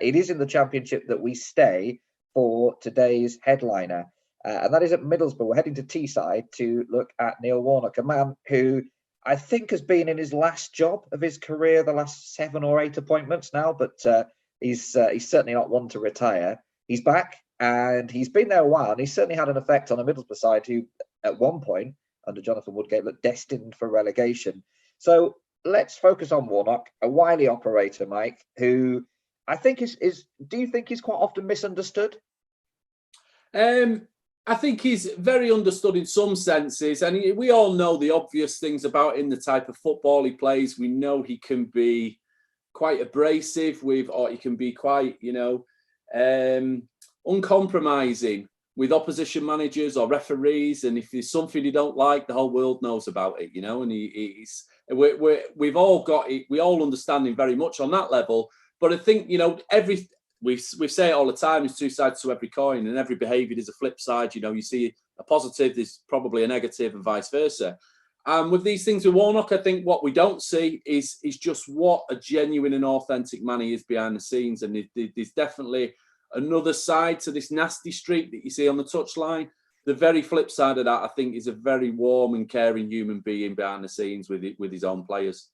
it is in the Championship that we stay for today's headliner. And that is at Middlesbrough. We're heading to Teesside to look at Neil Warnock, a man who I think has been in his last job of his career, the last 7 or 8 appointments now, but he's certainly not one to retire. He's back and he's been there a while, and he's certainly had an effect on a Middlesbrough side who, at one point, under Jonathan Woodgate, looked destined for relegation. So let's focus on Warnock, a wily operator, Mike, who I think is do you think he's quite often misunderstood? I think he's very understood in some senses, and we all know the obvious things about him, the type of football he plays. We know he can be quite abrasive or he can be quite, uncompromising with opposition managers or referees. And if there's something he don't like, the whole world knows about it, and we've all got it. We all understand him very much on that level. But I think, we say it all the time, there's 2 sides to every coin, and every behaviour there's a flip side. You see a positive, there's probably a negative, and vice versa. And with these things with Warnock, I think what we don't see is just what a genuine and authentic man he is behind the scenes. And there's definitely another side to this nasty streak that you see on the touchline. The very flip side of that, I think, is a very warm and caring human being behind the scenes with his own players.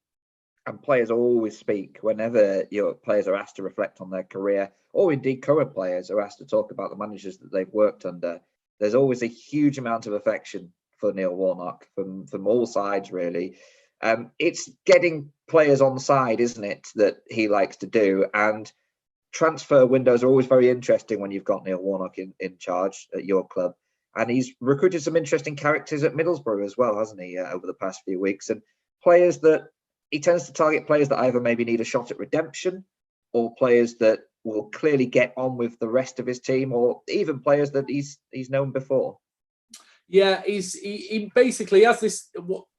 And players always speak whenever your players are asked to reflect on their career, or indeed current players are asked to talk about the managers that they've worked under. There's always a huge amount of affection for Neil Warnock from all sides, really. It's getting players on side, isn't it, that he likes to do. And transfer windows are always very interesting when you've got Neil Warnock in charge at your club. And he's recruited some interesting characters at Middlesbrough as well, hasn't he, over the past few weeks? And players that he tends to target players that either maybe need a shot at redemption, or players that will clearly get on with the rest of his team, or even players that he's known before. Yeah, he basically has this.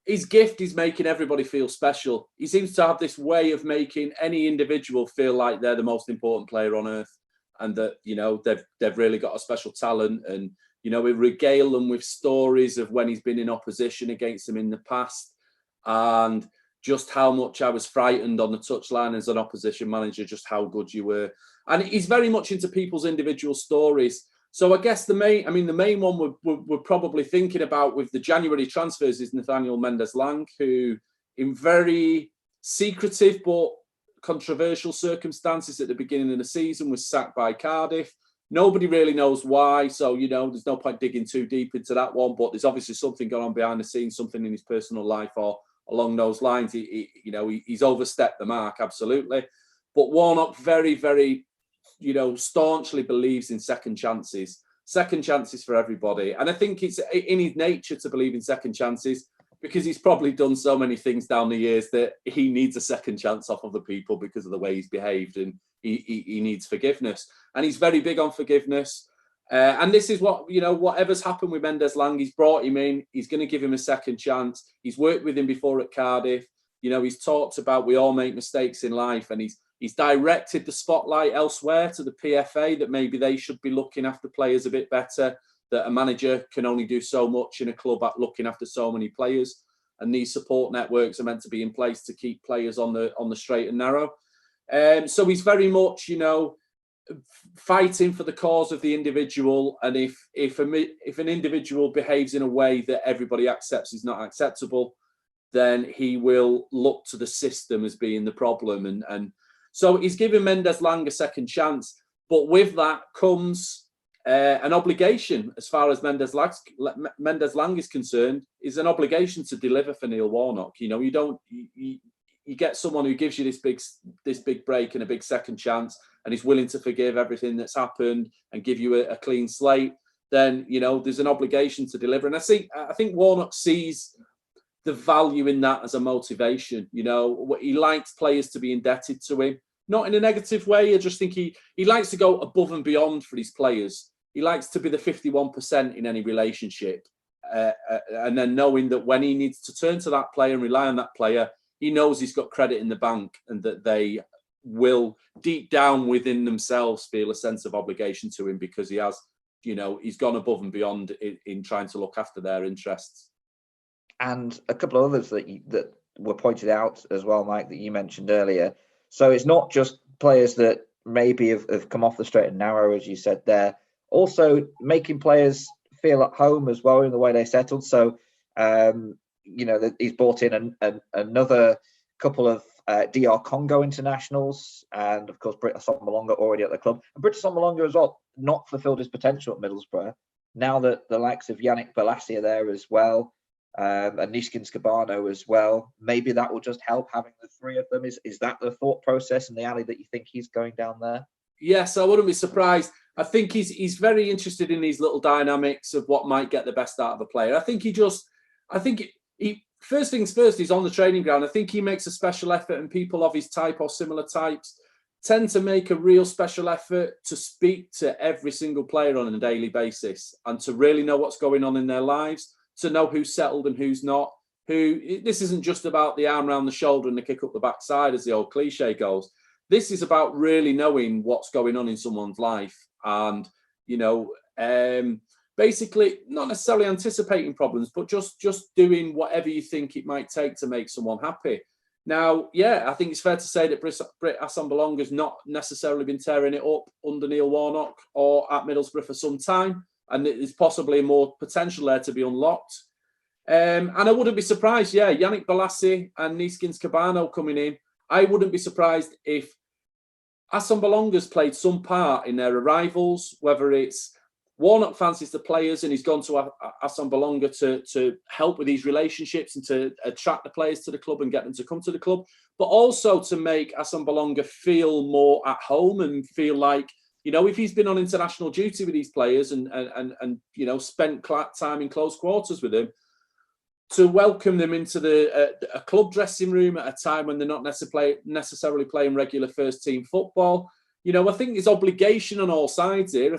His gift is making everybody feel special. He seems to have this way of making any individual feel like they're the most important player on earth, and that they've really got a special talent. And we regale them with stories of when he's been in opposition against them in the past, and just how much I was frightened on the touchline as an opposition manager, just how good you were. And he's very much into people's individual stories. So I guess the main one we're probably thinking about with the January transfers is Nathaniel Mendez-Laing, who in very secretive but controversial circumstances at the beginning of the season was sacked by Cardiff. Nobody really knows why. So, there's no point digging too deep into that one, but there's obviously something going on behind the scenes, something in his personal life or along those lines. He's overstepped the mark, absolutely. But Warnock very, very, staunchly believes in second chances for everybody. And I think it's in his nature to believe in second chances, because he's probably done so many things down the years that he needs a second chance off other people because of the way he's behaved, and he needs forgiveness. And he's very big on forgiveness. And this is what, whatever's happened with Mendez-Laing, he's brought him in. He's going to give him a second chance. He's worked with him before at Cardiff. He's talked about we all make mistakes in life, and he's directed the spotlight elsewhere to the PFA, that maybe they should be looking after players a bit better, that a manager can only do so much in a club at looking after so many players. And these support networks are meant to be in place to keep players on the straight and narrow. So he's very much, fighting for the cause of the individual, and if an individual behaves in a way that everybody accepts is not acceptable, then he will look to the system as being the problem. And so he's given Mendez-Laing a second chance, but with that comes an obligation, as far as Mendez-Laing is concerned, is an obligation to deliver for Neil Warnock. You get someone who gives you this big break and a big second chance, and is willing to forgive everything that's happened and give you a clean slate, then there's an obligation to deliver. And I think Warnock sees the value in that as a motivation. He likes players to be indebted to him, not in a negative way. I just think he likes to go above and beyond for his players. He likes to be the 51% in any relationship, and then knowing that when he needs to turn to that player and rely on that player, he knows he's got credit in the bank, and that they will deep down within themselves feel a sense of obligation to him, because he has, he's gone above and beyond in trying to look after their interests. And a couple of others that were pointed out as well, Mike, that you mentioned earlier. So it's not just players that maybe have come off the straight and narrow, as you said there. Also, making players feel at home as well in the way they settled. So, he's brought in another couple of DR Congo internationals, and of course, Britt Assombalonga already at the club. And Britt Assombalonga as well, not fulfilled his potential at Middlesbrough. Now that the likes of Yannick Bolasie are there as well, and Nishkin Skabano as well, maybe that will just help having the three of them. Is that the thought process in the alley that you think he's going down there? Yes, I wouldn't be surprised. I think he's very interested in these little dynamics of what might get the best out of a player. I think he first things first, he's on the training ground. I think he makes a special effort, and people of his type or similar types tend to make a real special effort to speak to every single player on a daily basis and to really know what's going on in their lives, to know who's settled and who's not. This isn't just about the arm around the shoulder and the kick up the backside, as the old cliche goes. This is about really knowing what's going on in someone's life and, basically not necessarily anticipating problems, but just doing whatever you think it might take to make someone happy. Now, yeah, I think it's fair to say that Britt Assombalonga's not necessarily been tearing it up under Neil Warnock or at Middlesbrough for some time, and there's possibly more potential there to be unlocked. And I wouldn't be surprised, Yannick Bolasie and Nishkin Skabano coming in. I wouldn't be surprised if Assombalonga's played some part in their arrivals, whether it's Warnock fancies the players and he's gone to Assombalonga to help with these relationships and to attract the players to the club and get them to come to the club, but also to make Assombalonga feel more at home and feel like, if he's been on international duty with these players and spent time in close quarters with them, to welcome them into a club dressing room at a time when they're not necessarily playing regular first team football. I think there's obligation on all sides here. I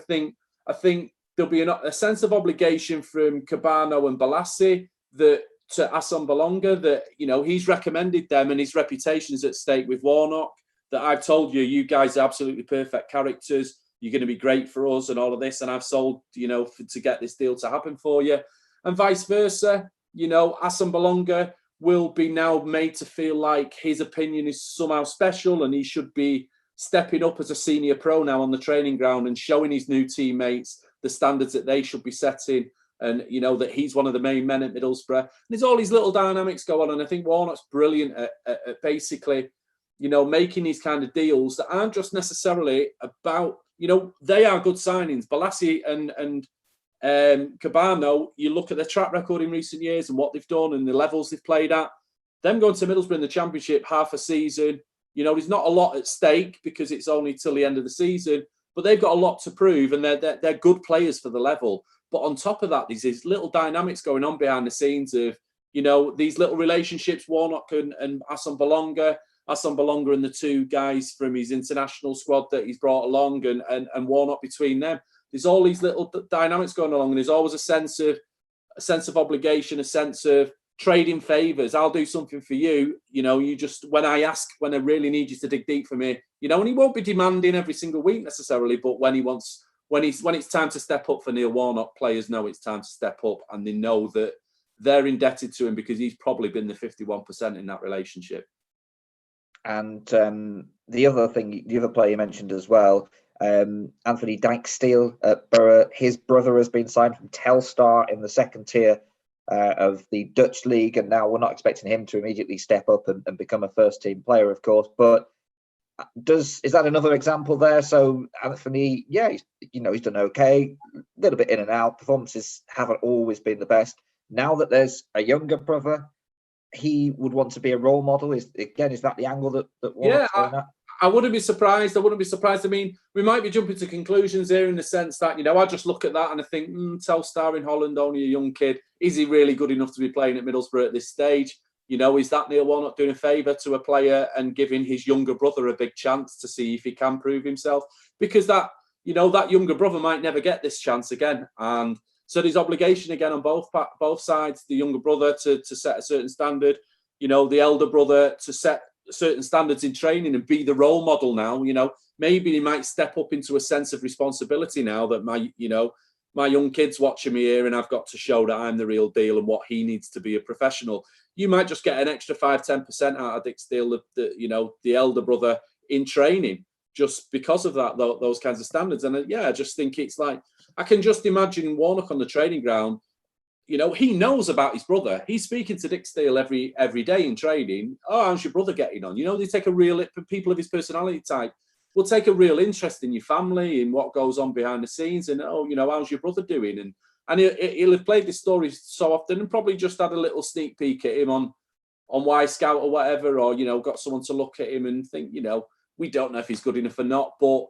think there'll be a sense of obligation from Cabano and Bolasie to Assombalonga that, he's recommended them and his reputation's at stake with Warnock, that I've told you guys are absolutely perfect characters. You're going to be great for us and all of this. And I've sold, to get this deal to happen for you. And vice versa, Assombalonga will be now made to feel like his opinion is somehow special and he should be stepping up as a senior pro now on the training ground and showing his new teammates the standards that they should be setting, and that he's one of the main men at Middlesbrough. And there's all these little dynamics go on, and I think Warnock's brilliant at basically, making these kind of deals that aren't just necessarily about, they are good signings. Bolasie and Cabano, you look at their track record in recent years and what they've done and the levels they've played at. Them going to Middlesbrough in the Championship half a season, there's not a lot at stake because it's only till the end of the season, but they've got a lot to prove and they're good players for the level. But on top of that, there's these little dynamics going on behind the scenes of, these little relationships, Warnock and Assombalonga and the two guys from his international squad that he's brought along and Warnock between them. There's all these little dynamics going along, and there's always a sense of obligation, a sense of trading favours. I'll do something for you. You just, when I really need you to dig deep for me, and he won't be demanding every single week necessarily, but when it's time to step up for Neil Warnock, players know it's time to step up and they know that they're indebted to him because he's probably been the 51% in that relationship. And the other player you mentioned as well, Anthony Dijksteel at Borough, his brother has been signed from Telstar in the second tier of the Dutch league, and now we're not expecting him to immediately step up and become a first team player, of course, but is that another example there? So Anthony, he's done okay, a little bit in and out, performances haven't always been the best. Now that there's a younger brother, he would want to be a role model. Is that the angle that Warnock's going at? I wouldn't be surprised. I mean, we might be jumping to conclusions here in the sense that, I just look at that and I think, Telstar in Holland, only a young kid. Is he really good enough to be playing at Middlesbrough at this stage? Is that Neil Warnock doing a favour to a player and giving his younger brother a big chance to see if he can prove himself? Because that younger brother might never get this chance again. And so there's obligation again on both sides. The younger brother to set a certain standard, the elder brother to set certain standards in training and be the role model now. Maybe he might step up into a sense of responsibility now that my young kid's watching me here and I've got to show that I'm the real deal and what he needs to be a professional. You might just get an extra 5-10% out of Dijksteel, the elder brother in training. just because of that, those kinds of standards. And I just think it's like, I can just imagine Warnock on the training ground. He knows about his brother. He's speaking to Dick Steele every day in training. Oh, how's your brother getting on? They take people of his personality type will take a real interest in your family, in what goes on behind the scenes, and how's your brother doing? And he'll have played this story so often, and probably just had a little sneak peek at him on Y Scout or whatever, or got someone to look at him and think, we don't know if he's good enough or not, but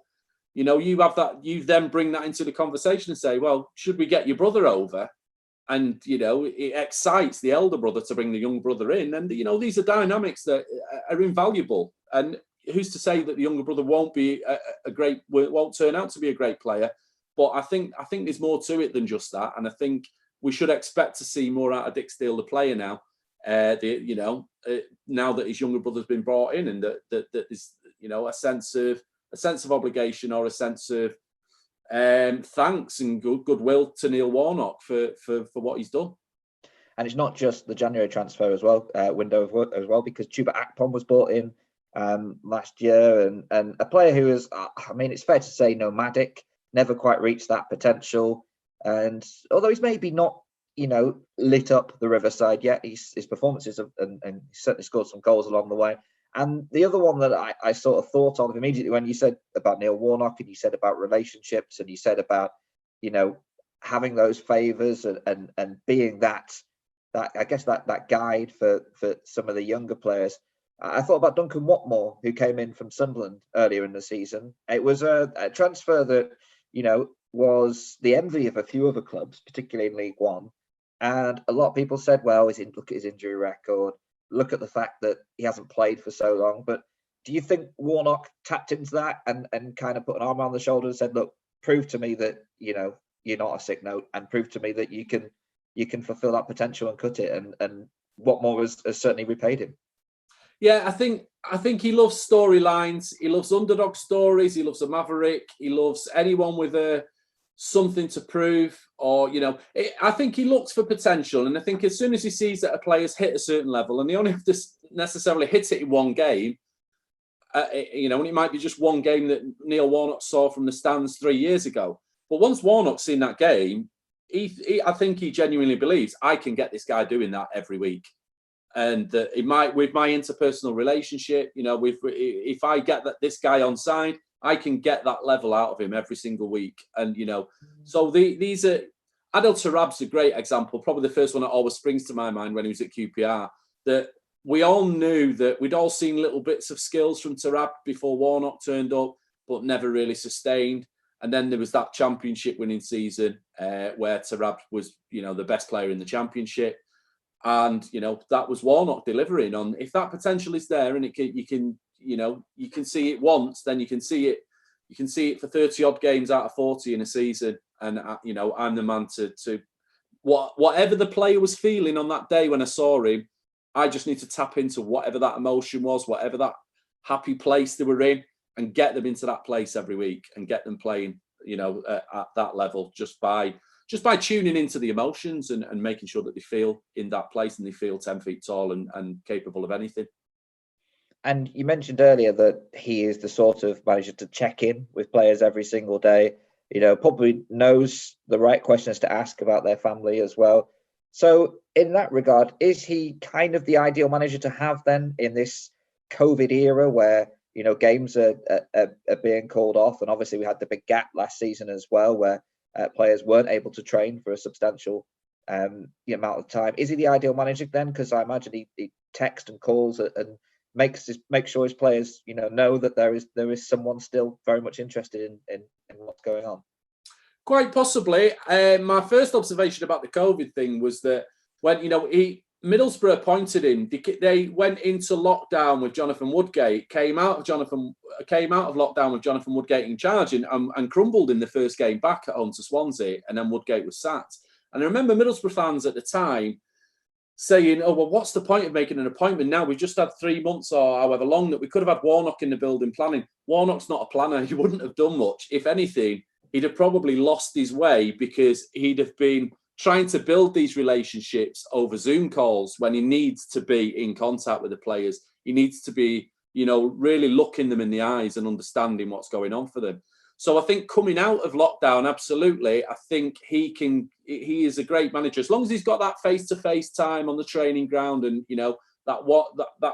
you have that, you then bring that into the conversation and say, well, should we get your brother over? And it excites the elder brother to bring the young brother in, and these are dynamics that are invaluable. And who's to say that the younger brother won't turn out to be a great player? But I think there's more to it than just that, and I think we should expect to see more out of Dick Steele, the player, now. Now that his younger brother's been brought in, and that is a sense of obligation, or a sense of thanks and goodwill to Neil Warnock for what he's done. And it's not just the January transfer as well, window as well, because Chuba Akpom was brought in last year, and a player who is, it's fair to say, nomadic, never quite reached that potential. And although he's maybe not, lit up the Riverside yet, his performances and he certainly scored some goals along the way. And the other one that I sort of thought of immediately when you said about Neil Warnock, and you said about relationships, and you said about, having those favours and being that I guess that guide for some of the younger players. I thought about Duncan Watmore, who came in from Sunderland earlier in the season. It was a transfer that, was the envy of a few other clubs, particularly in League One. And a lot of people said, well, look at his injury record. Look at the fact that he hasn't played for so long. But do you think Warnock tapped into that and kind of put an arm around the shoulder and said, look, prove to me that, you're not a sick note, and prove to me that you can fulfill that potential and cut it? And Watmore has certainly repaid him. Yeah, I think he loves storylines. He loves underdog stories. He loves a maverick. He loves anyone with something to prove, or I think he looks for potential, and I think as soon as he sees that a player's hit a certain level, and they only have to necessarily hit it in one game, and it might be just one game that Neil Warnock saw from the stands 3 years ago. But once Warnock's seen that game, I think he genuinely believes, I can get this guy doing that every week. And with my interpersonal relationship, if I get this guy on side, I can get that level out of him every single week. And, so these are, Adel Tarab's a great example, probably the first one that always springs to my mind when he was at QPR, that we all knew that we'd all seen little bits of skills from Tarab before Warnock turned up, but never really sustained. And then there was that championship winning season where Tarab was, the best player in the championship. And, that was Warnock delivering on. If that potential is there, and you can see it once, then you can see it for 30 odd games out of 40 in a season. And, I'm the man to whatever the player was feeling on that day when I saw him, I just need to tap into whatever that emotion was, whatever that happy place they were in, and get them into that place every week and get them playing, at that level just by tuning into the emotions and making sure that they feel in that place and they feel 10 feet tall and capable of anything. And you mentioned earlier that he is the sort of manager to check in with players every single day, probably knows the right questions to ask about their family as well. So in that regard, is he kind of the ideal manager to have then in this COVID era where, games are being called off? And obviously we had the big gap last season as well, where players weren't able to train for a substantial amount of time. Is he the ideal manager then? Because I imagine he texts and calls and makes sure his players, know that there is someone still very much interested in what's going on. Quite possibly. My first observation about the COVID thing was that when Middlesbrough appointed him, they went into lockdown with Jonathan Woodgate, came out of lockdown with Jonathan Woodgate in charge, and crumbled in the first game back at home to Swansea, and then Woodgate was sacked. And I remember Middlesbrough fans at the time saying, oh, well, what's the point of making an appointment now? We've just had 3 months or however long that we could have had Warnock in the building planning. Warnock's not a planner. He wouldn't have done much. If anything, he'd have probably lost his way, because he'd have been trying to build these relationships over Zoom calls when he needs to be in contact with the players. He needs to be really looking them in the eyes and understanding what's going on for them. So I think coming out of lockdown, absolutely, I think he is a great manager. As long as he's got that face-to-face time on the training ground and, that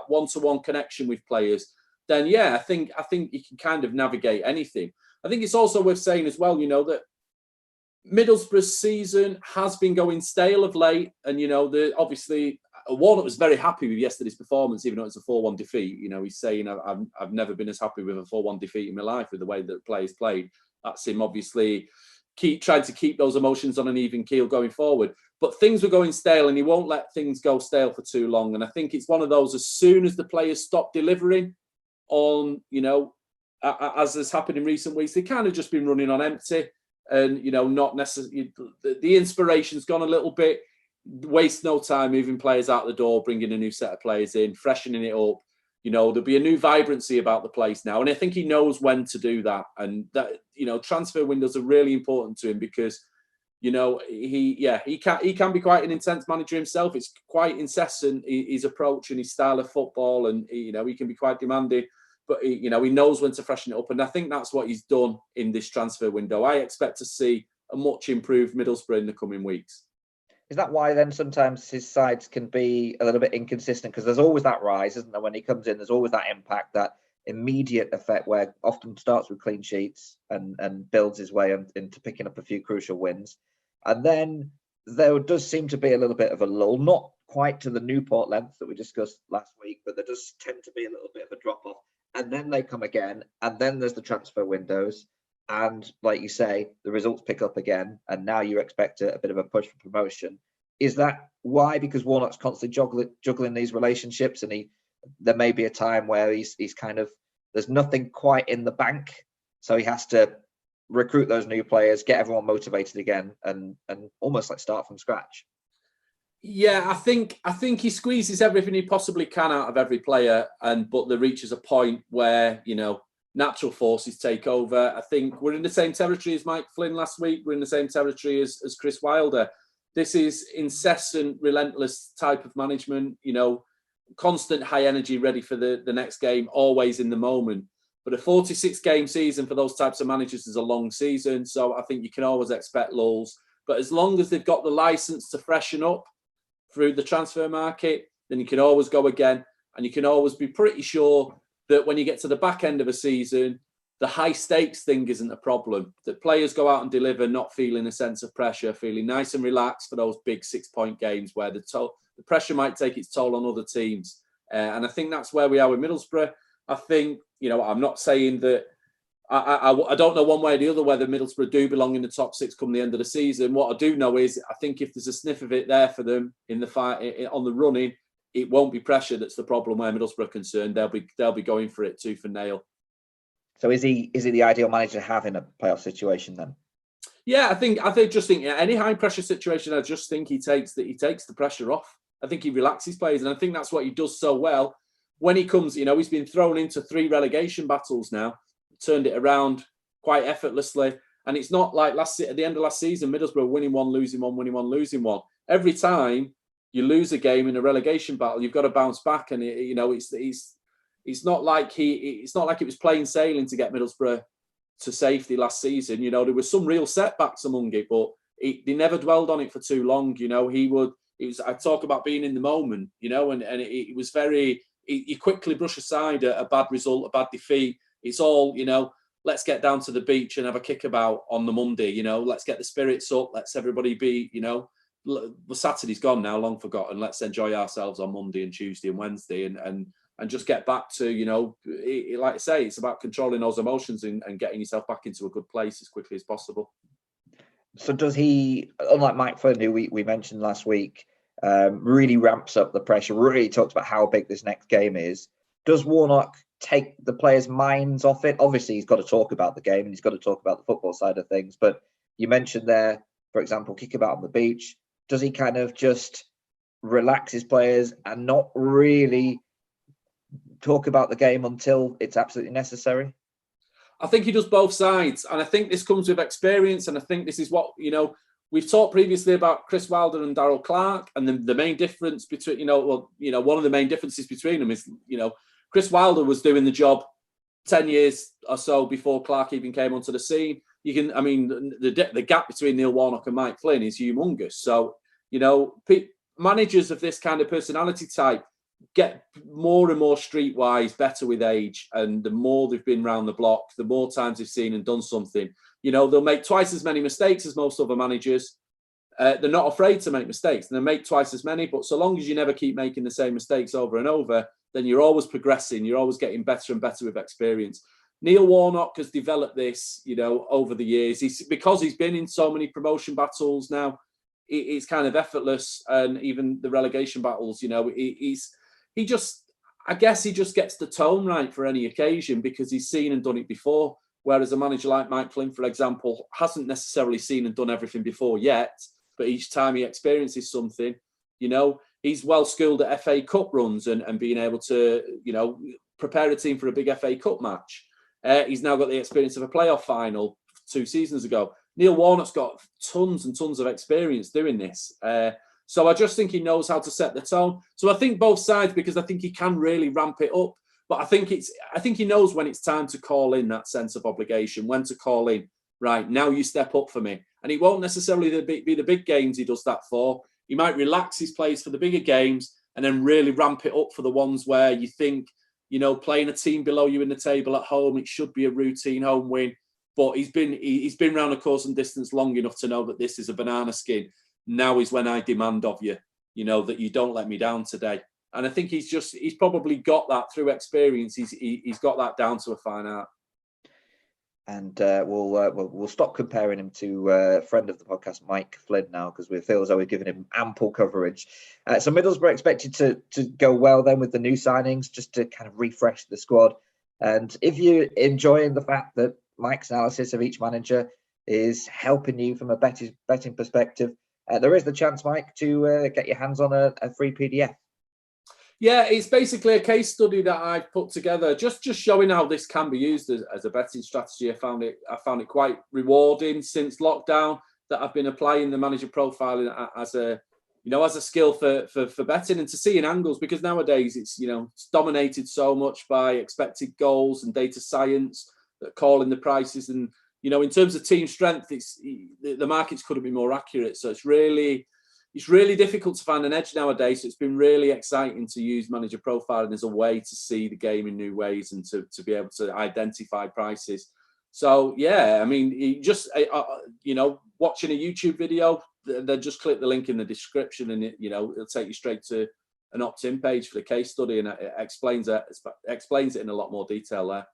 one-to-one connection with players, then yeah, I think he can kind of navigate anything. I think it's also worth saying as well, that Middlesbrough's season has been going stale of late, and obviously Warnock was very happy with yesterday's performance, even though it's a 4-1 defeat. He's saying I've never been as happy with a 4-1 defeat in my life with the way that players played. That's him obviously trying to keep those emotions on an even keel going forward. But things were going stale, and he won't let things go stale for too long. And I think it's one of those, as soon as the players stop delivering on, as has happened in recent weeks, they kind of just been running on empty. And, not necessarily, the inspiration's gone a little bit. Waste no time moving players out the door, bringing a new set of players in, freshening it up. There'll be a new vibrancy about the place now. And I think he knows when to do that. And that, transfer windows are really important to him because, he can be quite an intense manager himself. It's quite incessant, his approach and his style of football. And, he can be quite demanding. But, he knows when to freshen it up. And I think that's what he's done in this transfer window. I expect to see a much improved Middlesbrough in the coming weeks. Is that why then sometimes his sides can be a little bit inconsistent? Because there's always that rise, isn't there? When he comes in, there's always that impact, that immediate effect where often starts with clean sheets and builds his way into picking up a few crucial wins. And then there does seem to be a little bit of a lull, not quite to the Newport length that we discussed last week, but there does tend to be a little bit of a drop off. And then they come again, and then there's the transfer windows. And like you say, the results pick up again, and now you expect a bit of a push for promotion. Is that why? Because Warnock's constantly juggling these relationships, and there may be a time where he's kind of, there's nothing quite in the bank, so he has to recruit those new players, get everyone motivated again, and almost like start from scratch. Yeah, I think he squeezes everything he possibly can out of every player, but there reaches a point where natural forces take over. I think we're in the same territory as Mike Flynn last week. We're in the same territory as Chris Wilder. This is incessant, relentless type of management. Constant high energy, ready for the next game, always in the moment. But a 46-game season for those types of managers is a long season, so I think you can always expect lulls. But as long as they've got the license to freshen up through the transfer market, then you can always go again. And you can always be pretty sure that when you get to the back end of a season, the high stakes thing isn't a problem. That players go out and deliver, not feeling a sense of pressure, feeling nice and relaxed for those big 6-point games where the pressure might take its toll on other teams. And I think that's where we are with Middlesbrough. I think, I'm not saying that I don't know one way or the other whether Middlesbrough do belong in the top 6 come the end of the season. What I do know is I think if there's a sniff of it there for them in the fight on the running, it won't be pressure that's the problem where Middlesbrough are concerned. They'll be going for it tooth and nail. So is he the ideal manager to have in a playoff situation then? Yeah, I just think any high pressure situation, I just think he takes the pressure off. I think he relaxes players, and I think that's what he does so well. When he comes, he's been thrown into 3 relegation battles now, turned it around quite effortlessly. And it's not like at the end of last season, Middlesbrough winning 1, losing 1, winning 1, losing 1. Every time you lose a game in a relegation battle, you've got to bounce back. And it's not like it was plain sailing to get Middlesbrough to safety last season. There were some real setbacks among it, but they never dwelled on it for too long. I talk about being in the moment, and it was very. You quickly brush aside a bad result, a bad defeat. It's all, let's get down to the beach and have a kickabout on the Monday. Let's get the spirits up. Let's everybody be, Saturday's gone now, long forgotten. Let's enjoy ourselves on Monday and Tuesday and Wednesday and just get back to, like I say, it's about controlling those emotions and getting yourself back into a good place as quickly as possible. So does he, unlike Mike Flynn, who we mentioned last week, really ramps up the pressure, really talks about how big this next game is, does Warnock take the players' minds off it? Obviously, he's got to talk about the game and he's got to talk about the football side of things. But you mentioned there, for example, kickabout on the beach. Does he kind of just relax his players and not really talk about the game until it's absolutely necessary? I think he does both sides. And I think this comes with experience. And I think this is what, we've talked previously about Chris Wilder and Darrell Clarke. And the main difference between, one of the main differences between them is, Chris Wilder was doing the job 10 years or so before Clark even came onto the scene. The gap between Neil Warnock and Mike Flynn is humongous. So, managers of this kind of personality type get more and more streetwise, better with age. And the more they've been round the block, the more times they've seen and done something. They'll make twice as many mistakes as most other managers. They're not afraid to make mistakes. And they make twice as many. But so long as you never keep making the same mistakes over and over, then you're always progressing. You're always getting better and better with experience. Neil Warnock has developed this, over the years. Because he's been in so many promotion battles now, it's kind of effortless. And even the relegation battles, he just gets the tone right for any occasion because he's seen and done it before. Whereas a manager like Mike Flynn, for example, hasn't necessarily seen and done everything before yet. But each time he experiences something, he's well skilled at FA Cup runs and being able to, prepare a team for a big FA Cup match. He's now got the experience of a playoff final 2 seasons ago. Neil Warnock's got tons and tons of experience doing this. So I just think he knows how to set the tone. So I think both sides, because I think he can really ramp it up. But I think he knows when it's time to call in that sense of obligation, when to call in, right, now you step up for me. And it won't necessarily be the big games he does that for. He might relax his plays for the bigger games and then really ramp it up for the ones where you think, playing a team below you in the table at home, it should be a routine home win. But he's been round the course and distance long enough to know that this is a banana skin. Now is when I demand of you, that you don't let me down today. And I think he's probably got that through experience. He's got that down to a fine art. And we'll stop comparing him to a friend of the podcast, Mike Flynn, now, because we feel as though we've given him ample coverage. So Middlesbrough expected to go well then with the new signings, just to kind of refresh the squad. And if you're enjoying the fact that Mike's analysis of each manager is helping you from a betting perspective, there is the chance, Mike, to get your hands on a free PDF. Yeah, it's basically a case study that I've put together, just showing how this can be used as a betting strategy. I found it quite rewarding since lockdown that I've been applying the manager profiling as a skill for betting and to see in angles, because nowadays it's dominated so much by expected goals and data science that calling the prices, and in terms of team strength, the markets couldn't be more accurate. So it's really difficult to find an edge nowadays. So it's been really exciting to use manager profiling as a way to see the game in new ways and to be able to identify prices. So yeah, watching a YouTube video, then just click the link in the description and it'll take you straight to an opt-in page for the case study, and it explains it in a lot more detail there.